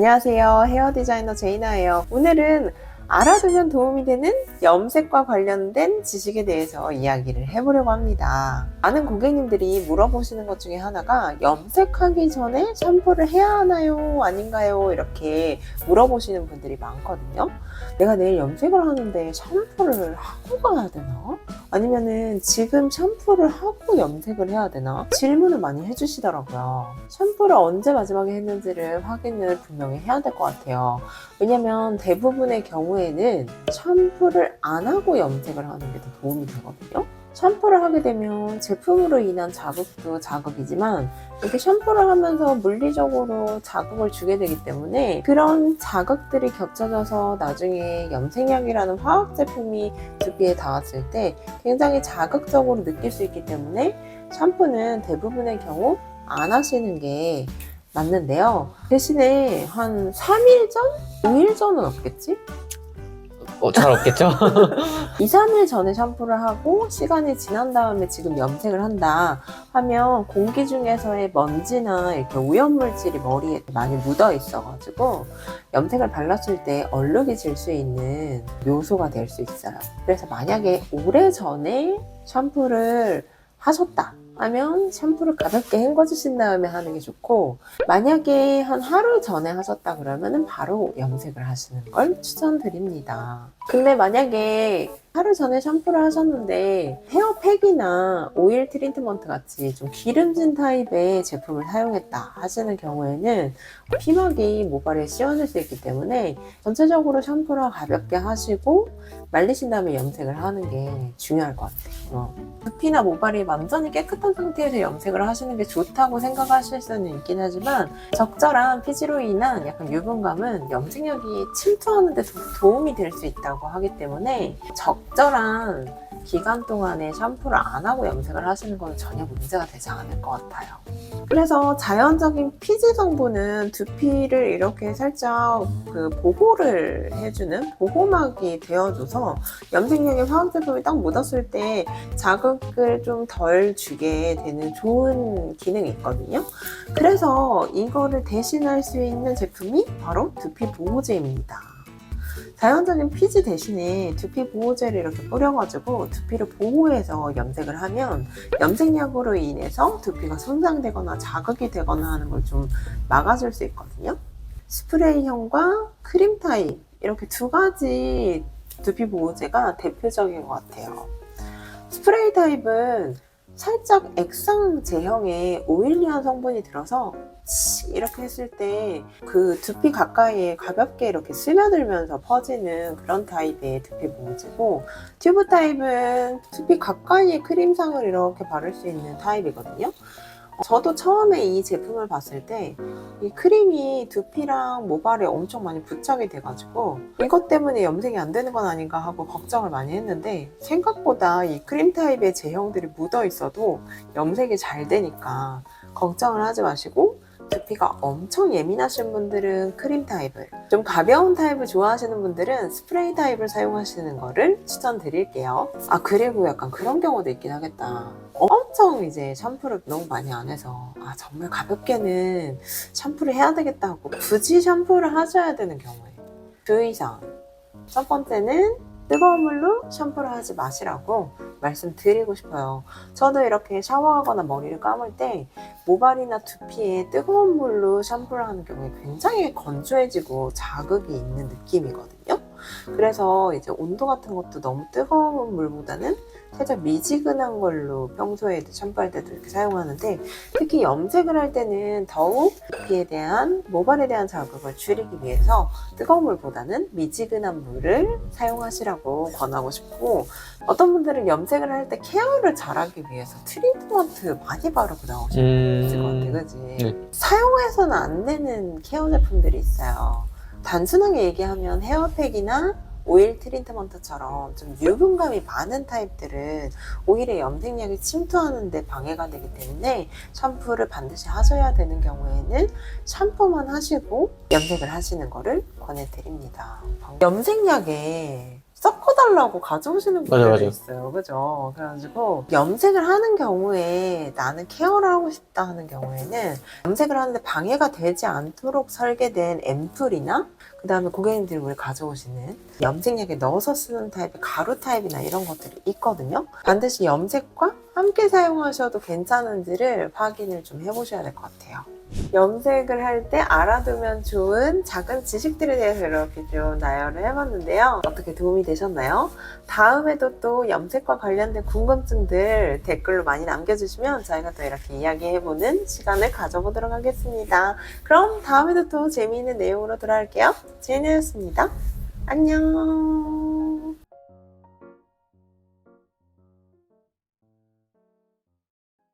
안녕하세요. 헤어 디자이너 제이나예요. 오늘은 알아두면 도움이 되는 염색과 관련된 지식에 대해서 이야기를 해보려고 합니다. 많은 고객님들이 물어보시는 것 중에 하나가 염색하기 전에 샴푸를 해야 하나요? 아닌가요? 이렇게 물어보시는 분들이 많거든요. 내가 내일 염색을 하는데 샴푸를 하고 가야 되나? 아니면은 지금 샴푸를 하고 염색을 해야 되나? 질문을 많이 해주시더라고요. 샴푸를 언제 마지막에 했는지를 확인을 분명히 해야 될 것 같아요. 왜냐면 대부분의 경우에는 샴푸를 안 하고 염색을 하는 게 더 도움이 되거든요. 샴푸를 하게 되면 제품으로 인한 자극도 자극이지만 이렇게 샴푸를 하면서 물리적으로 자극을 주게 되기 때문에 그런 자극들이 겹쳐져서 나중에 염색약이라는 화학 제품이 두피에 닿았을 때 굉장히 자극적으로 느낄 수 있기 때문에 샴푸는 대부분의 경우 안 하시는 게 맞는데요. 대신에 한 3일 전? 5일 전은 없겠지? 잘 없겠죠? 2, 3일 전에 샴푸를 하고 시간이 지난 다음에 지금 염색을 한다 하면 공기 중에서의 먼지나 이렇게 오염물질이 머리에 많이 묻어 있어가지고 염색을 발랐을 때 얼룩이 질 수 있는 요소가 될 수 있어요. 그래서 만약에 오래전에 샴푸를 하셨다 하면 샴푸를 가볍게 헹궈주신 다음에 하는 게 좋고, 만약에 한 하루 전에 하셨다 그러면 바로 염색을 하시는 걸 추천드립니다. 근데 만약에 하루 전에 샴푸를 하셨는데 헤어팩이나 오일 트리트먼트 같이 좀 기름진 타입의 제품을 사용했다 하시는 경우에는 피막이 모발에 씌워질 수 있기 때문에 전체적으로 샴푸를 가볍게 하시고 말리신 다음에 염색을 하는 게 중요할 것 같아요. 두피나 모발이 완전히 깨끗한 상태에서 염색을 하시는 게 좋다고 생각하실 수는 있긴 하지만 적절한 피지로 인한 약간 유분감은 염색약이 침투하는 데 도움이 될 수 있다고 하기 때문에 적절한 기간 동안에 샴푸를 안 하고 염색을 하시는 건 전혀 문제가 되지 않을 것 같아요. 그래서 자연적인 피지 성분은 두피를 이렇게 살짝 보호를 해주는 보호막이 되어줘서 염색약의 화학 제품이 딱 묻었을 때 자극을 좀 덜 주게 되는 좋은 기능이 있거든요. 그래서 이거를 대신할 수 있는 제품이 바로 두피 보호제입니다. 자연적인 피지 대신에 두피 보호제를 이렇게 뿌려가지고 두피를 보호해서 염색을 하면 염색약으로 인해서 두피가 손상되거나 자극이 되거나 하는 걸 좀 막아줄 수 있거든요. 스프레이형과 크림 타입 이렇게 두 가지 두피 보호제가 대표적인 것 같아요. 스프레이 타입은 살짝 액상 제형의 오일리한 성분이 들어서 이렇게 했을 때 그 두피 가까이에 가볍게 이렇게 스며들면서 퍼지는 그런 타입의 두피 보호제고, 튜브 타입은 두피 가까이에 크림상을 이렇게 바를 수 있는 타입이거든요. 저도 처음에 이 제품을 봤을 때 이 크림이 두피랑 모발에 엄청 많이 부착이 돼가지고 이것 때문에 염색이 안 되는 건 아닌가 하고 걱정을 많이 했는데, 생각보다 이 크림 타입의 제형들이 묻어 있어도 염색이 잘 되니까 걱정을 하지 마시고, 두피가 엄청 예민하신 분들은 크림 타입을, 좀 가벼운 타입을 좋아하시는 분들은 스프레이 타입을 사용하시는 거를 추천드릴게요. 그리고 약간 그런 경우도 있긴 하겠다. 엄청 이제 샴푸를 너무 많이 안 해서 정말 가볍게는 샴푸를 해야 되겠다 하고 굳이 샴푸를 하셔야 되는 경우에 주의사항. 첫 번째는 뜨거운 물로 샴푸를 하지 마시라고 말씀드리고 싶어요. 저도 이렇게 샤워하거나 머리를 감을 때 모발이나 두피에 뜨거운 물로 샴푸를 하는 경우에 굉장히 건조해지고 자극이 있는 느낌이거든요. 그래서 이제 온도 같은 것도 너무 뜨거운 물보다는 살짝 미지근한 걸로 평소에 샴푸할 때도 이렇게 사용하는데, 특히 염색을 할 때는 더욱 두피에 대한, 모발에 대한 자극을 줄이기 위해서 뜨거운 물보다는 미지근한 물을 사용하시라고 권하고 싶고, 어떤 분들은 염색을 할 때 케어를 잘하기 위해서 트리트먼트 많이 바르고 나오시는 것 같아요. 그치? 네. 사용해서는 안 되는 케어 제품들이 있어요. 단순하게 얘기하면 헤어팩이나 오일 트리트먼트처럼 좀 유분감이 많은 타입들은 오히려 염색약이 침투하는 데 방해가 되기 때문에 샴푸를 반드시 하셔야 되는 경우에는 샴푸만 하시고 염색을 하시는 거를 권해드립니다. 염색약에 섞어달라고 가져오시는 분들이 맞아. 있어요. 그죠? 그래가지고 염색을 하는 경우에 나는 케어를 하고 싶다 하는 경우에는 염색을 하는데 방해가 되지 않도록 설계된 앰플이나 그 다음에 고객님들이 우리 가져오시는 염색약에 넣어서 쓰는 타입의 가루 타입이나 이런 것들이 있거든요. 반드시 염색과 함께 사용하셔도 괜찮은지를 확인을 좀 해보셔야 될 것 같아요. 염색을 할 때 알아두면 좋은 작은 지식들에 대해서 이렇게 좀 나열을 해봤는데요. 어떻게 도움이 되셨나요? 다음에도 또 염색과 관련된 궁금증들 댓글로 많이 남겨주시면 저희가 또 이렇게 이야기해보는 시간을 가져보도록 하겠습니다. 그럼 다음에도 또 재미있는 내용으로 돌아올게요. 제이네였습니다. 안녕.